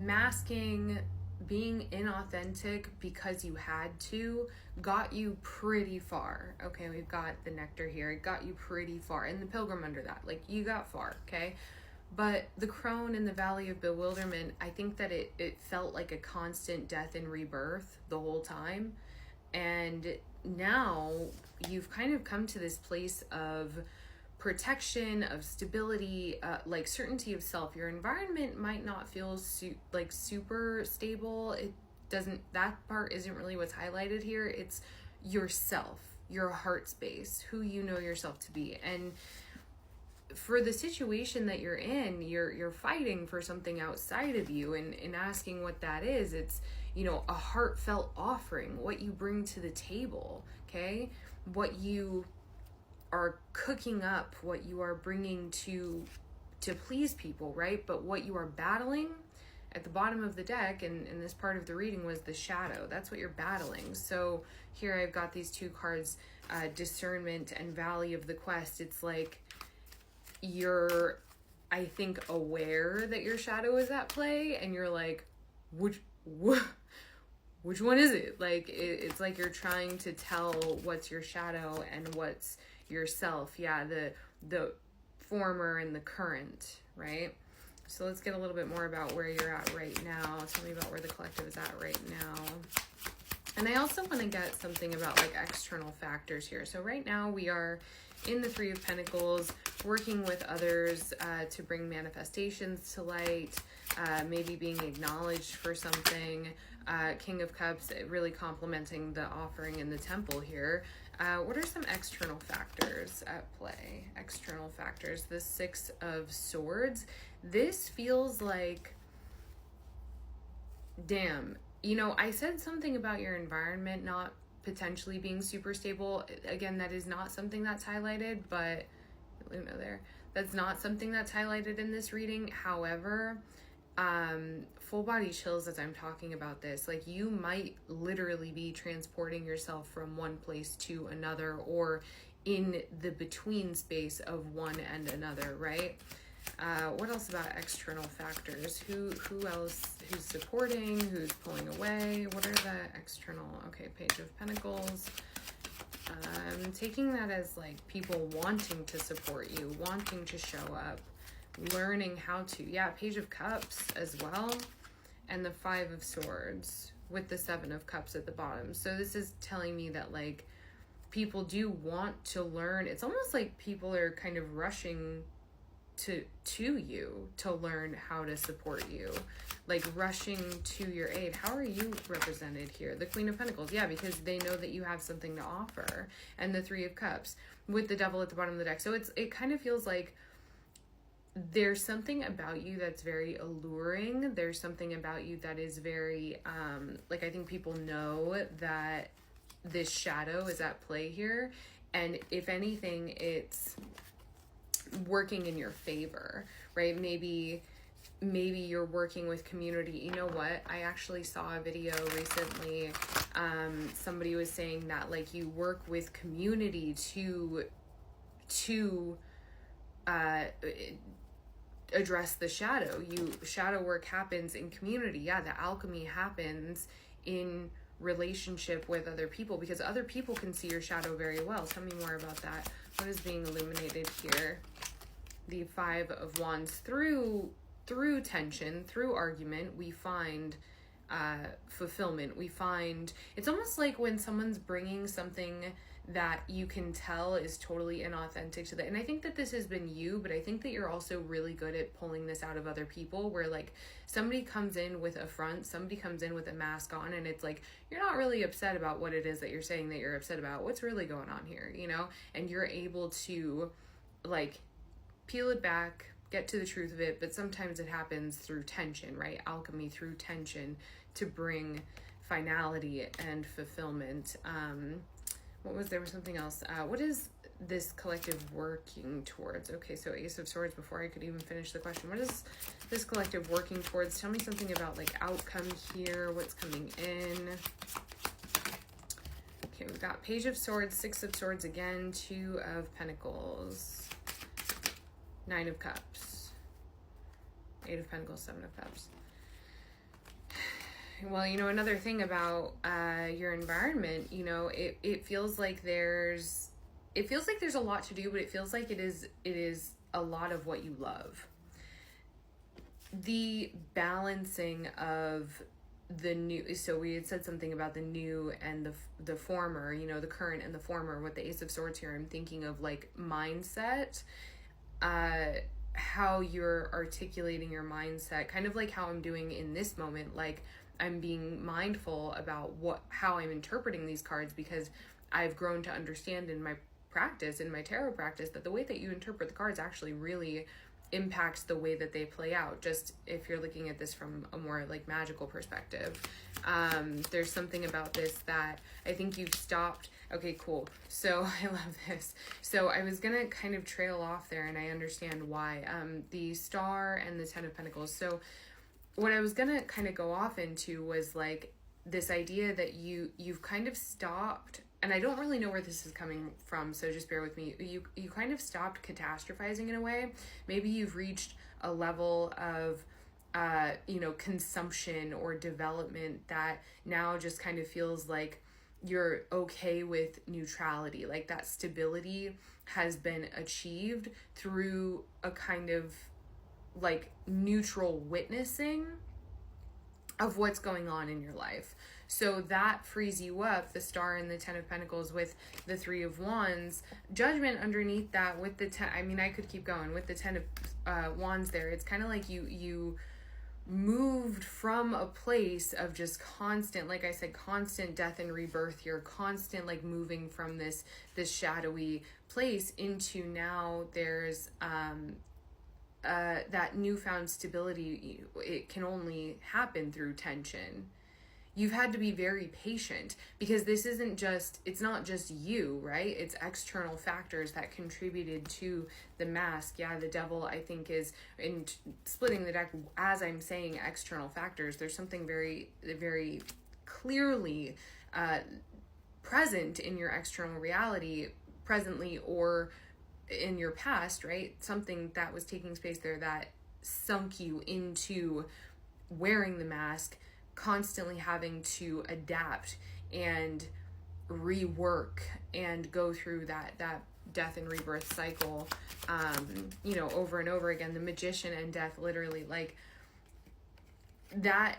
masking, being inauthentic because you had to, got you pretty far. Okay, we've got the nectar here. It got you pretty far. And the pilgrim under that, like, you got far, okay? But the crone in the valley of bewilderment, I think that it felt like a constant death and rebirth the whole time. And now you've kind of come to this place of protection, of stability, like certainty of self. Your environment might not feel like super stable. It doesn't, that part isn't really what's highlighted here. It's yourself, your heart space, who you know yourself to be. And for the situation that you're in, you're fighting for something outside of you, and asking what that is. It's, you know, a heartfelt offering, what you bring to the table, okay? What you are cooking up, what you are bringing to please people, right? But what you are battling at the bottom of the deck, and in this part of the reading, was the shadow. That's what you're battling. So here I've got these two cards, discernment and valley of the quest. It's like you're, I think, aware that your shadow is at play, and you're like, which one is it? Like, it's like you're trying to tell what's your shadow and what's yourself. Yeah, the former and the current, right? So let's get a little bit more about where you're at right now. Tell me about where the collective is at right now. And I also want to get something about like external factors here. So right now we are in the Three of Pentacles, working with others to bring manifestations to light, maybe being acknowledged for something. King of Cups, really complementing the offering in the temple here. What are some external factors at play? External factors, the Six of Swords. This feels like, damn, you know, I said something about your environment not potentially being super stable. Again, that is not something that's highlighted, but Luna there, that's not something that's highlighted in this reading. However, full body chills as I'm talking about this. Like, you might literally be transporting yourself from one place to another, or in the between space of one and another, right? What else about external factors? Who else, who's supporting, who's pulling away? What are the external? Okay, Page of Pentacles. Taking that as like people wanting to support you, wanting to show up, learning how to. Yeah, Page of Cups as well. And the Five of Swords with the Seven of Cups at the bottom. So this is telling me that like people do want to learn. It's almost like people are kind of rushing to you to learn how to support you, like rushing to your aid. How are you represented here? The Queen of Pentacles. Yeah, because they know that you have something to offer. And the Three of Cups with the Devil at the bottom of the deck. So it kind of feels like there's something about you that's very alluring. There's something about you that is very like, I think people know that this shadow is at play here, and if anything, it's working in your favor, right? Maybe you're working with community. You know what? I actually saw a video recently. Somebody was saying that like you work with community to address the shadow. Shadow work happens in community. Yeah, the alchemy happens in relationship with other people, because other people can see your shadow very well. Tell me more about that. What is being illuminated here? The Five of Wands. Through tension, through argument, we find fulfillment. We find, it's almost like when someone's bringing something that you can tell is totally inauthentic to them. And I think that this has been you, but I think that you're also really good at pulling this out of other people, where like somebody comes in with a front, somebody comes in with a mask on, and it's like, you're not really upset about what it is that you're saying that you're upset about. What's really going on here, you know? And you're able to like peel it back, get to the truth of it. But sometimes it happens through tension, right? Alchemy through tension to bring finality and fulfillment. There was something else. What is this collective working towards? Okay, so Ace of Swords, before I could even finish the question. What is this collective working towards? Tell me something about like outcome here, what's coming in. Okay, we've got Page of Swords, Six of Swords again, Two of Pentacles, Nine of Cups, Eight of Pentacles, Seven of Cups. Well, you know, another thing about your environment, you know, it feels like there's a lot to do, but it feels like it is a lot of what you love. The balancing of the new, so we had said something about the new and the former, you know, the current and the former with the Ace of Swords here. I'm thinking of like mindset, how you're articulating your mindset, kind of like how I'm doing in this moment. Like, I'm being mindful about how I'm interpreting these cards, because I've grown to understand in my practice, in my tarot practice, that the way that you interpret the cards actually really impacts the way that they play out. Just if you're looking at this from a more like magical perspective, there's something about this that I think you've stopped. Okay, cool. So I love this. So I was gonna kind of trail off there, and I understand why. The Star and the Ten of Pentacles. So what I was gonna kind of go off into was like this idea that you've kind of stopped, and I don't really know where this is coming from, so just bear with me. You kind of stopped catastrophizing in a way. Maybe you've reached a level of you know, consumption or development that now just kind of feels like you're okay with neutrality. Like that stability has been achieved through a kind of like neutral witnessing of what's going on in your life. So that frees you up, the Star and the Ten of Pentacles with the Three of Wands, Judgment underneath that with the I mean, I could keep going with the Ten of Wands there. It's kind of like you moved from a place of just constant, like I said, constant death and rebirth here, constant like moving from this shadowy place into now there's that newfound stability. It can only happen through tension. You've had to be very patient, because this isn't just, it's not just you, right? It's external factors that contributed to the mask. Yeah, the Devil, I think, is in splitting the deck as I'm saying external factors. There's something very, very clearly present in your external reality presently or in your past, right? Something that was taking space there that sunk you into wearing the mask, constantly having to adapt and rework and go through that death and rebirth cycle, you know, over and over again. The Magician and death, literally, like that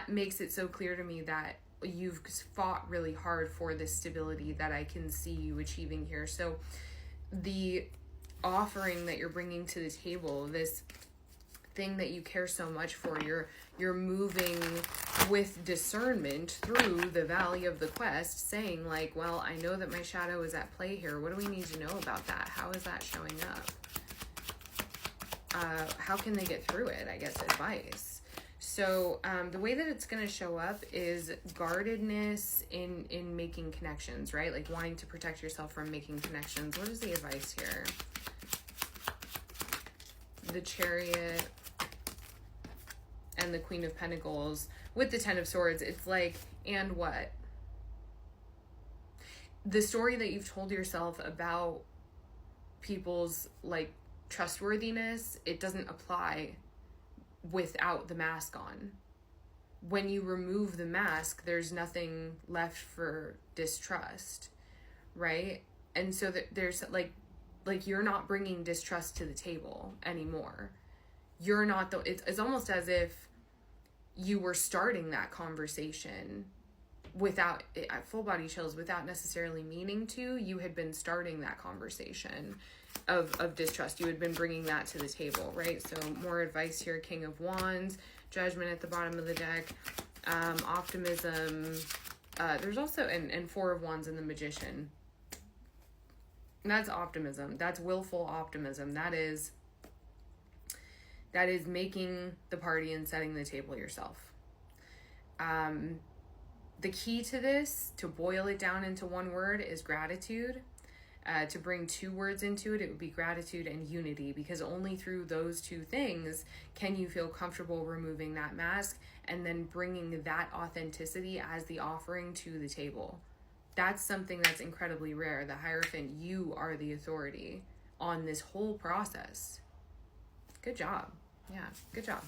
makes it so clear to me that you've fought really hard for this stability that I can see you achieving here. So the offering that you're bringing to the table, this thing that you care so much for, you're moving with discernment through the valley of the quest, saying like, well, I know that my shadow is at play here. What do we need to know about that? How is that showing up? How can they get through it? I guess advice. So the way that it's going to show up is guardedness in making connections, right? Like wanting to protect yourself from making connections. What is the advice here? The Chariot and the Queen of Pentacles with the Ten of Swords. It's like, and what? The story that you've told yourself about people's like trustworthiness, it doesn't apply without the mask on. When you remove the mask, there's nothing left for distrust, right? And so that there's like you're not bringing distrust to the table anymore. You're not it's almost as if you were starting that conversation without full body chills, without necessarily meaning to. You had been starting that conversation of distrust. You had been bringing that to the table, right? So more advice here. King of Wands, Judgment at the bottom of the deck, optimism. There's also and Four of Wands and the Magician. That's optimism. That's willful optimism. That is making the party and setting the table yourself. The key to this, to boil it down into one word, is gratitude. To bring two words into it, it would be gratitude and unity, because only through those two things can you feel comfortable removing that mask and then bringing that authenticity as the offering to the table. That's something that's incredibly rare. The Hierophant, you are the authority on this whole process. Good job. Yeah, good job.